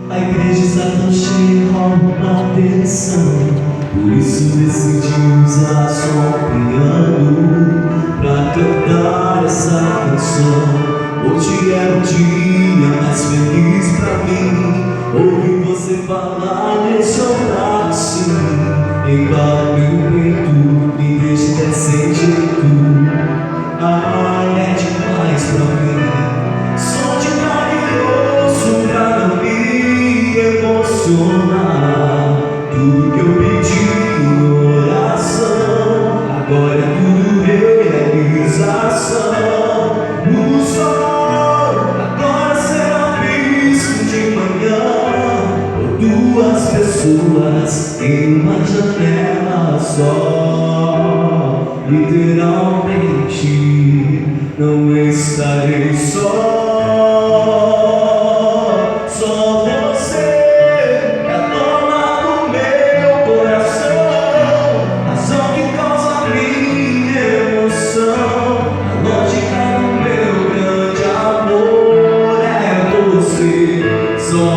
A igreja está tão cheia, rouba atenção. Por isso decidi usar só o piano pra cantar essa canção. Hoje é o dia mais feliz pra mim. Ouvi você falar nesse altar assim. Embala meu peito, me deixa sem jeito. Ai, é demais pra mim. Som de carinhoso pra não me emocionar. Tudo que eu pedi em oração, agora é tudo realização. O sol agora será visto de manhã por duas pessoas em uma janela só. Literalmente não estarei só. Só você é dona do meu coração, razão que causa minha emoção. A lógica do meu grande amor é você. Só